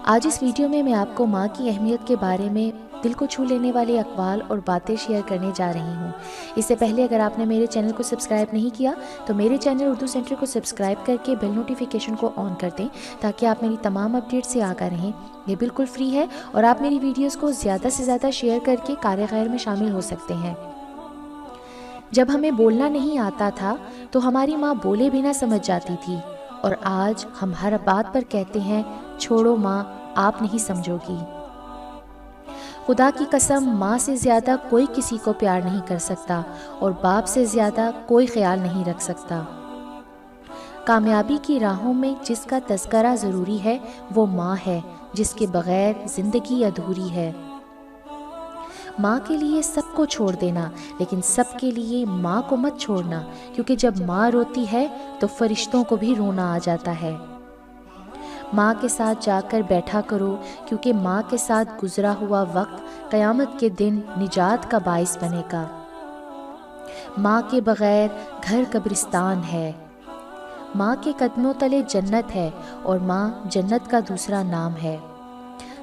آج اس ویڈیو میں آپ کو ماں کی اہمیت کے بارے میں دل کو چھو لینے والے اقوال اور باتیں شیئر کرنے جا رہی ہوں۔ اس سے پہلے اگر آپ نے میرے چینل کو سبسکرائب نہیں کیا تو میرے چینل اردو سینٹر کو سبسکرائب کر کے بیل نوٹیفیکیشن کو آن کر دیں تاکہ آپ میری تمام اپڈیٹ سے آگاہ رہیں۔ یہ بالکل فری ہے اور آپ میری ویڈیوز کو زیادہ سے زیادہ شیئر کر کے کار خیر میں شامل ہو سکتے ہیں۔ جب ہمیں بولنا نہیں آتا تھا تو ہماری ماں بولے بھی نہ سمجھ جاتی تھی، اور آج ہم ہر بات پر کہتے ہیں چھوڑو ماں، آپ نہیں سمجھو گی۔ خدا کی قسم، ماں سے زیادہ کوئی کسی کو پیار نہیں کر سکتا اور باپ سے زیادہ کوئی خیال نہیں رکھ سکتا۔ کامیابی کی راہوں میں جس کا تذکرہ ضروری ہے وہ ماں ہے، جس کے بغیر زندگی ادھوری ہے۔ ماں کے لیے سب کو چھوڑ دینا، لیکن سب کے لیے ماں کو مت چھوڑنا، کیونکہ جب ماں روتی ہے تو فرشتوں کو بھی رونا آ جاتا ہے۔ ماں کے ساتھ جا کر بیٹھا کرو، کیونکہ ماں کے ساتھ گزرا ہوا وقت قیامت کے دن نجات کا باعث بنے گا۔ ماں کے بغیر گھر قبرستان ہے۔ ماں کے قدموں تلے جنت ہے، اور ماں جنت کا دوسرا نام ہے۔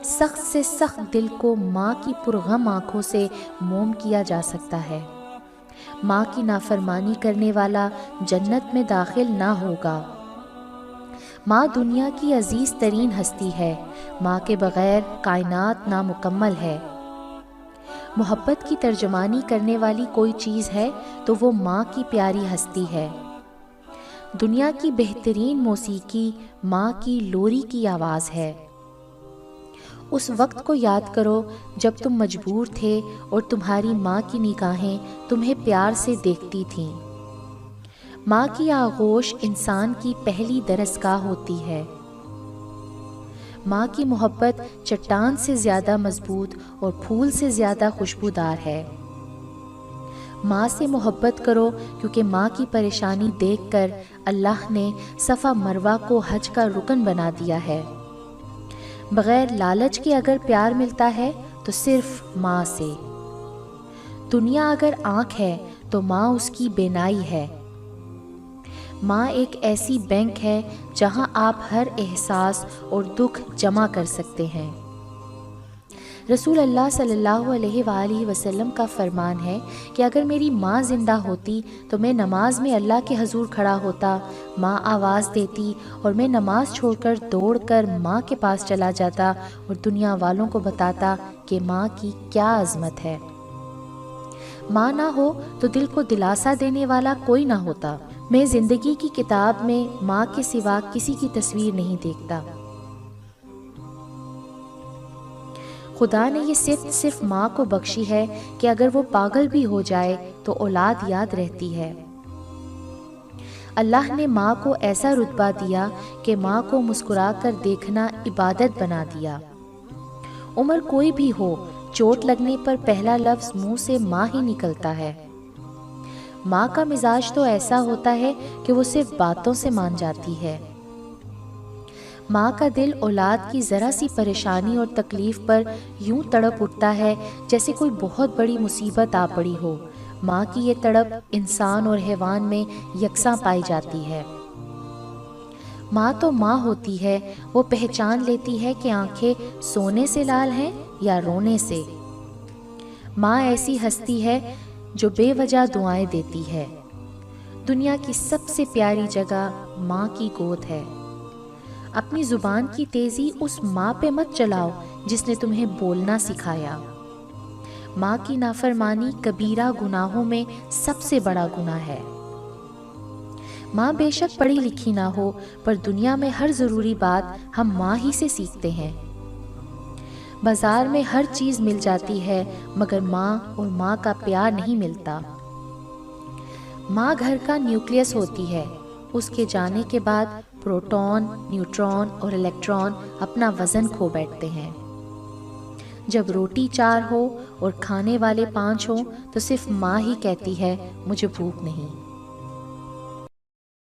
سخت سے سخت دل کو ماں کی پرغم آنکھوں سے موم کیا جا سکتا ہے۔ ماں کی نافرمانی کرنے والا جنت میں داخل نہ ہوگا۔ ماں دنیا کی عزیز ترین ہستی ہے۔ ماں کے بغیر کائنات نامکمل ہے۔ محبت کی ترجمانی کرنے والی کوئی چیز ہے تو وہ ماں کی پیاری ہستی ہے۔ دنیا کی بہترین موسیقی ماں کی لوری کی آواز ہے۔ اس وقت کو یاد کرو جب تم مجبور تھے اور تمہاری ماں کی نگاہیں تمہیں پیار سے دیکھتی تھیں۔ ماں کی آغوش انسان کی پہلی درسگاہ ہوتی ہے۔ ماں کی محبت چٹان سے زیادہ مضبوط اور پھول سے زیادہ خوشبودار ہے۔ ماں سے محبت کرو، کیونکہ ماں کی پریشانی دیکھ کر اللہ نے صفا مروہ کو حج کا رکن بنا دیا ہے۔ بغیر لالچ کے اگر پیار ملتا ہے تو صرف ماں سے۔ دنیا اگر آنکھ ہے تو ماں اس کی بینائی ہے۔ ماں ایک ایسی بینک ہے جہاں آپ ہر احساس اور دکھ جمع کر سکتے ہیں۔ رسول اللہ صلی اللہ علیہ وآلہ وسلم کا فرمان ہے کہ اگر میری ماں زندہ ہوتی تو میں نماز میں اللہ کے حضور کھڑا ہوتا، ماں آواز دیتی اور میں نماز چھوڑ کر دوڑ کر ماں کے پاس چلا جاتا اور دنیا والوں کو بتاتا کہ ماں کی کیا عظمت ہے۔ ماں نہ ہو تو دل کو دلاسا دینے والا کوئی نہ ہوتا۔ میں زندگی کی کتاب میں ماں کے سوا کسی کی تصویر نہیں دیکھتا۔ خدا نے یہ صرف ماں کو بخشی ہے کہ اگر وہ پاگل بھی ہو جائے تو اولاد یاد رہتی ہے۔ اللہ نے ماں کو ایسا رتبہ دیا کہ ماں کو مسکرا کر دیکھنا عبادت بنا دیا۔ عمر کوئی بھی ہو، چوٹ لگنے پر پہلا لفظ منہ سے ماں ہی نکلتا ہے۔ ماں کا مزاج تو ایسا ہوتا ہے کہ وہ صرف باتوں سے مان جاتی ہے۔ ماں کا دل اولاد کی ذرا سی پریشانی اور تکلیف پر یوں تڑپ اٹھتا ہے جیسے کوئی بہت بڑی مصیبت آ پڑی ہو۔ ماں کی یہ تڑپ انسان اور حیوان میں یکساں پائی جاتی ہے۔ ماں تو ماں ہوتی ہے، وہ پہچان لیتی ہے کہ آنکھیں سونے سے لال ہیں یا رونے سے۔ ماں ایسی ہستی ہے جو بے وجہ دعائیں دیتی ہے۔ دنیا کی سب سے پیاری جگہ ماں کی گود ہے۔ اپنی زبان کی تیزی اس ماں پہ مت چلاؤ جس نے تمہیں بولنا سکھایا۔ ماں کی نافرمانی کبیرہ گناہوں میں سب سے بڑا گناہ ہے۔ ماں بے شک پڑھی لکھی نہ ہو، پر دنیا میں ہر ضروری بات ہم ماں ہی سے سیکھتے ہیں۔ بازار میں ہر چیز مل جاتی ہے، مگر ماں اور ماں کا پیار نہیں ملتا۔ ماں گھر کا نیوکلیس ہوتی ہے۔ اس کے جانے کے بعد پروٹون، نیوٹرون اور الیکٹران اپنا وزن کھو بیٹھتے ہیں۔ جب روٹی 4 ہو اور کھانے والے 5 ہوں تو صرف ماں ہی کہتی ہے مجھے بھوک نہیں۔